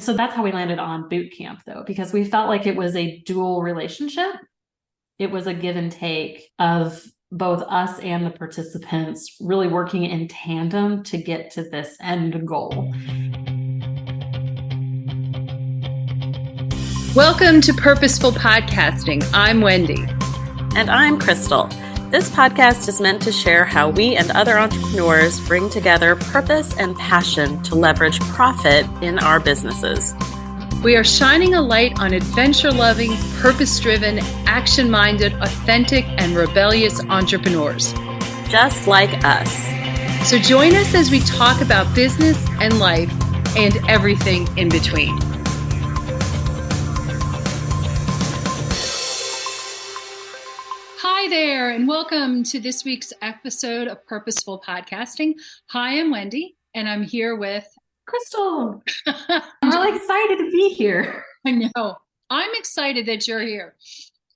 So that's how we landed on boot camp, though, because we felt like it was a dual relationship. It was a give and take of both us and the participants really working in tandem to get to this end goal. Welcome to Purposeful Podcasting. I'm Wendy. And I'm Crystal. This podcast is meant to share how we and other entrepreneurs bring together purpose and passion to leverage profit in our businesses. We are shining a light on adventure-loving, purpose-driven, action-minded, authentic, and rebellious entrepreneurs. Just like us. So join us as we talk about business and life and everything in between. Hi there, and welcome to this week's episode of Purposeful Podcasting. Hi, I'm Wendy, and I'm here with Crystal. I'm really excited to be here. I know. I'm excited that you're here.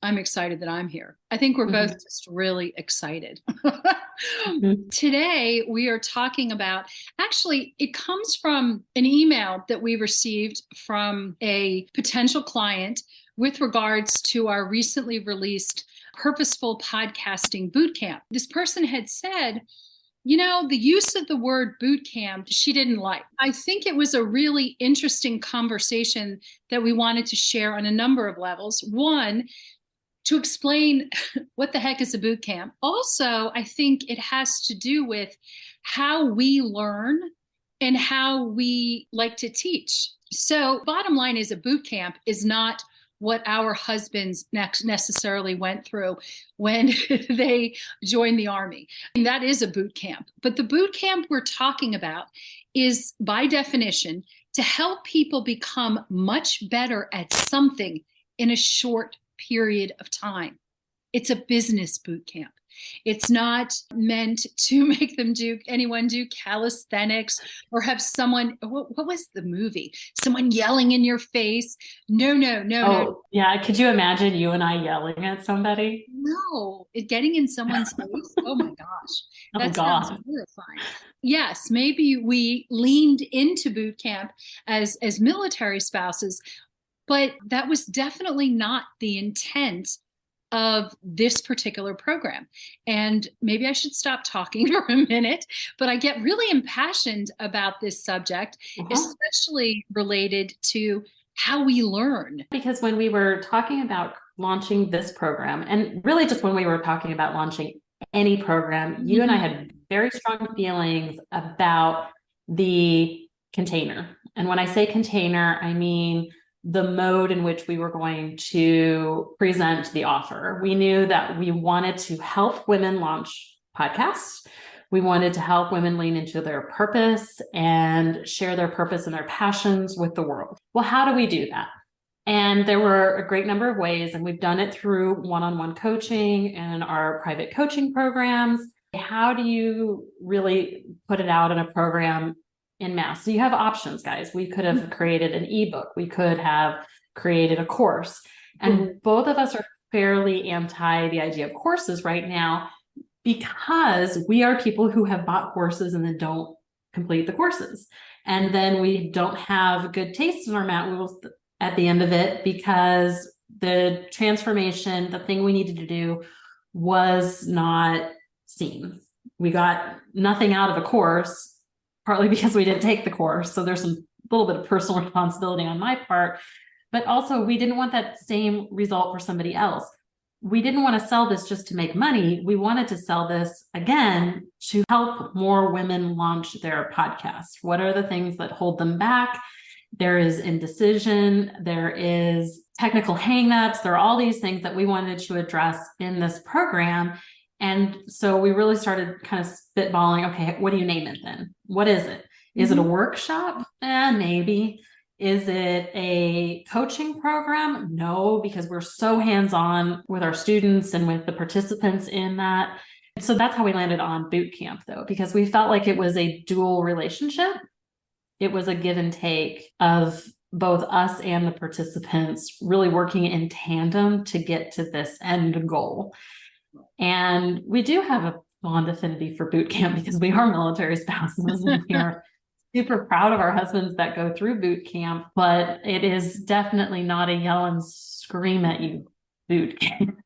I'm excited that I'm here. I think we're both just really excited. Today, we are talking about, actually, it comes from an email that we received from a potential client with regards to our recently released Purposeful Podcasting Boot Camp. This person had said, you know, the use of the word boot camp, she didn't like. I think it was a really interesting conversation that we wanted to share on a number of levels. One, to explain what the heck is a boot camp. Also, I think it has to do with how we learn and how we like to teach. So bottom line is a boot camp is not what our husbands necessarily went through when they joined the Army. And that is a boot camp. But the boot camp we're talking about is, by definition, to help people become much better at something in a short period of time. It's a business boot camp. It's not meant to make anyone do calisthenics or have someone, what was the movie? Someone yelling in your face. No. Yeah. Could you imagine you and I yelling at somebody? No, getting in someone's face. Oh my gosh. That sounds horrifying. Yes, maybe we leaned into boot camp as military spouses, but that was definitely not the intent of this particular program. And maybe I should stop talking for a minute, but I get really impassioned about this subject, especially related to how we learn. Because when we were talking about launching this program, and really just when we were talking about launching any program, you and I had very strong feelings about the container. And when I say container, I mean the mode in which we were going to present the offer. We knew that we wanted to help women launch podcasts. We wanted to help women lean into their purpose and share their purpose and their passions with the world. Well, how do we do that? And there were a great number of ways, and we've done it through one-on-one coaching and our private coaching programs. How do you really put it out in a program in mass? So you have options, guys. We could have created an ebook. We could have created a course. And both of us are fairly anti the idea of courses right now because we are people who have bought courses and then don't complete the courses. And then we don't have good taste in our mouth at the end of it because the transformation, the thing we needed to do, was not seen. We got nothing out of the course, partly because we didn't take the course. So there's a little bit of personal responsibility on my part, but also we didn't want that same result for somebody else. We didn't want to sell this just to make money. We wanted to sell this, again, to help more women launch their podcast. What are the things that hold them back? There is indecision. There is technical hangups. There are all these things that we wanted to address in this program. And so we really started kind of spitballing, okay, what do you name it then? What is it? Is it a workshop? Maybe. Is it a coaching program? No, because we're so hands-on with our students and with the participants in that. So that's how we landed on boot camp, though, because we felt like it was a dual relationship. It was a give and take of both us and the participants really working in tandem to get to this end goal. And we do have a fond affinity for boot camp because we are military spouses and we are super proud of our husbands that go through boot camp, but it is definitely not a yell and scream at you boot camp.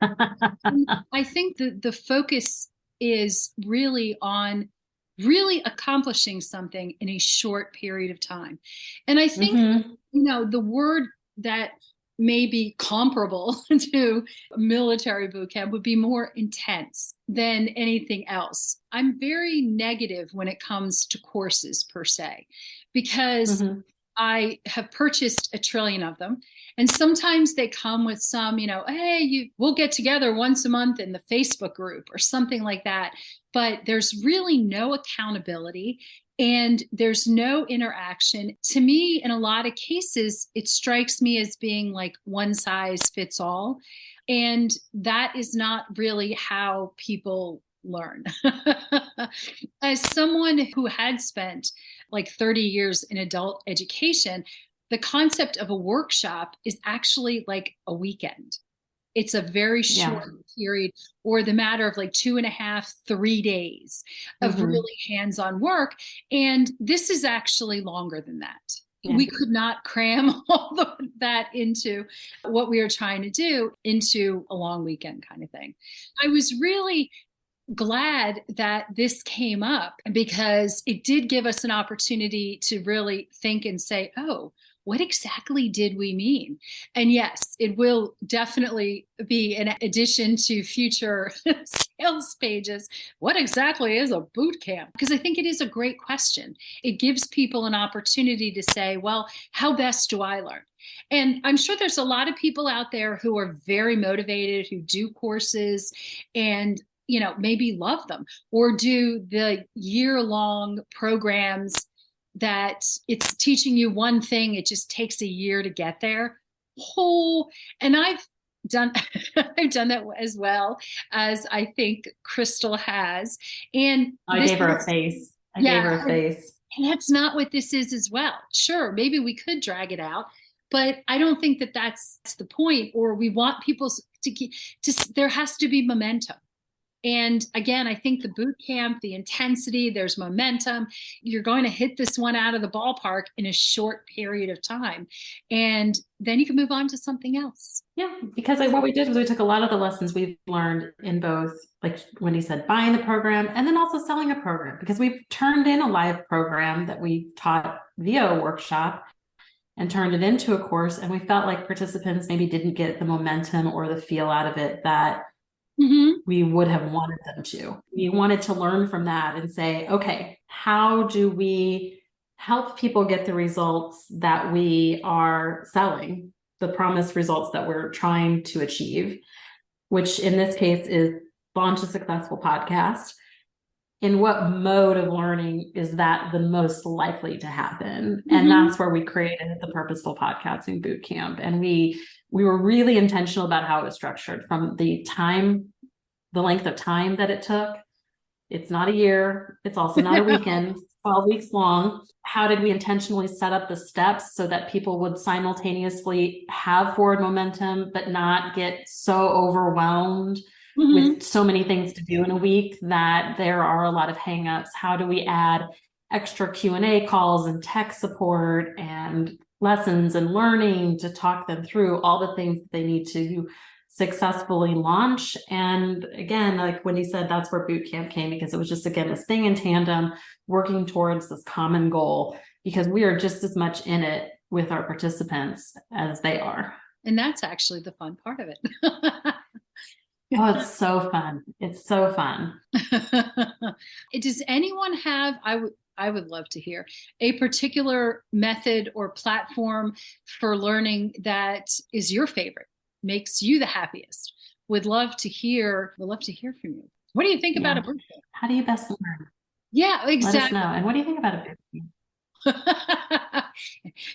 I think the focus is really on really accomplishing something in a short period of time. And I think, the word that may be comparable to military boot camp would be more intense than anything else. I'm very negative when it comes to courses per se, because I have purchased a trillion of them. And sometimes they come with some, hey, we'll get together once a month in the Facebook group or something like that. But there's really no accountability and there's no interaction. To me, in a lot of cases, it strikes me as being like one size fits all. And that is not really how people learn. As someone who had spent like 30 years in adult education, the concept of a workshop is actually like a weekend. It's a very short period, or the matter of like 2.5, 3 days of really hands-on work. And this is actually longer than that. Yeah. We could not cram all of that into what we are trying to do into a long weekend kind of thing. I was really glad that this came up because it did give us an opportunity to really think and say, oh, what exactly did we mean? And yes, it will definitely be an addition to future sales pages. What exactly is a boot camp? Because I think it is a great question. It gives people an opportunity to say, well, how best do I learn? And I'm sure there's a lot of people out there who are very motivated, who do courses and maybe love them, or do the year-long programs that it's teaching you one thing. It just takes a year to get there. And I've done that as well as I think Crystal has. And I gave her a face. I gave her a face. And that's not what this is as well. Sure, maybe we could drag it out, but I don't think that that's the point. Or we want people there has to be momentum. And again, I think the boot camp, the intensity, there's momentum. You're going to hit this one out of the ballpark in a short period of time. And then you can move on to something else. Yeah, because what we did was we took a lot of the lessons we've learned in both, like Wendy said, buying the program and then also selling a program, because we've turned in a live program that we taught via a workshop and turned it into a course. And we felt like participants maybe didn't get the momentum or the feel out of it that we would have wanted them to. We wanted to learn from that and say, okay, how do we help people get the results that we are selling, the promised results that we're trying to achieve, which in this case is launch a successful podcast. In what mode of learning is that the most likely to happen? And that's where we created the Purposeful Podcasting Boot Camp. And we were really intentional about how it was structured, from the length of time that it took. It's not a year. It's also not a weekend, 12 weeks long. How did we intentionally set up the steps so that people would simultaneously have forward momentum, but not get so overwhelmed with so many things to do in a week that there are a lot of hangups? How do we add extra Q&A calls and tech support and lessons and learning to talk them through all the things that they need to successfully launch? And again, like Wendy said, that's where boot camp came, because it was just, again, this thing in tandem, working towards this common goal, because we are just as much in it with our participants as they are. And that's actually the fun part of it. Oh, it's so fun. It's so fun. Does anyone have, I would love to hear, a particular method or platform for learning that is your favorite, makes you the happiest? Would love to hear from you. What do you think about a boot camp? How do you best learn? Yeah, exactly. Let us know. And what do you think about a boot camp?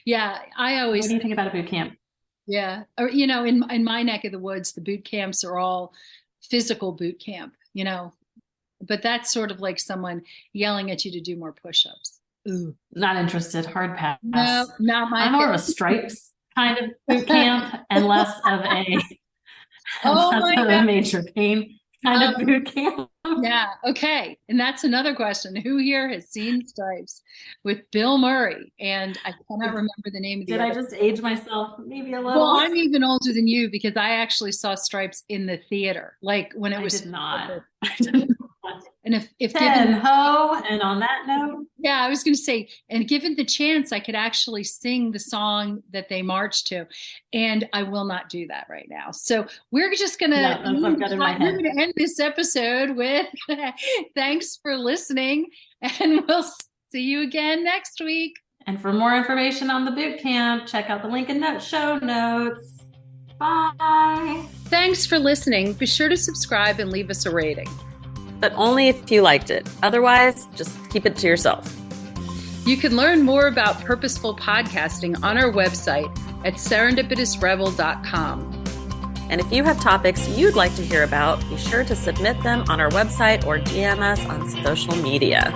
Yeah, what do you think about a boot camp? Yeah. Or, in my neck of the woods, the boot camps are all physical boot camp, but that's sort of like someone yelling at you to do more push-ups. Ooh, not interested. Hard pass. No, not my. I'm more of a stripes kind of boot camp and less of a major pain kind of boot camp. Yeah. Okay. And that's another question. Who here has seen Stripes with Bill Murray? And I cannot remember the name of the Did I other. just age myself maybe a little? Well, I'm even older than you because I actually saw Stripes in the theater, like when it I was. did not. And if Ten given, ho, and on that note, yeah, I was going to say, and given the chance, I could actually sing the song that they marched to, and I will not do that right now. So we're just going to, yeah, that's what I've got in my we're head. going to end this episode with thanks for listening, and we'll see you again next week. And for more information on the boot camp, check out the link in the show notes. Bye. Thanks for listening. Be sure to subscribe and leave us a rating. But only if you liked it. Otherwise, just keep it to yourself. You can learn more about Purposeful Podcasting on our website at serendipitousrebel.com. And if you have topics you'd like to hear about, be sure to submit them on our website or DM us on social media.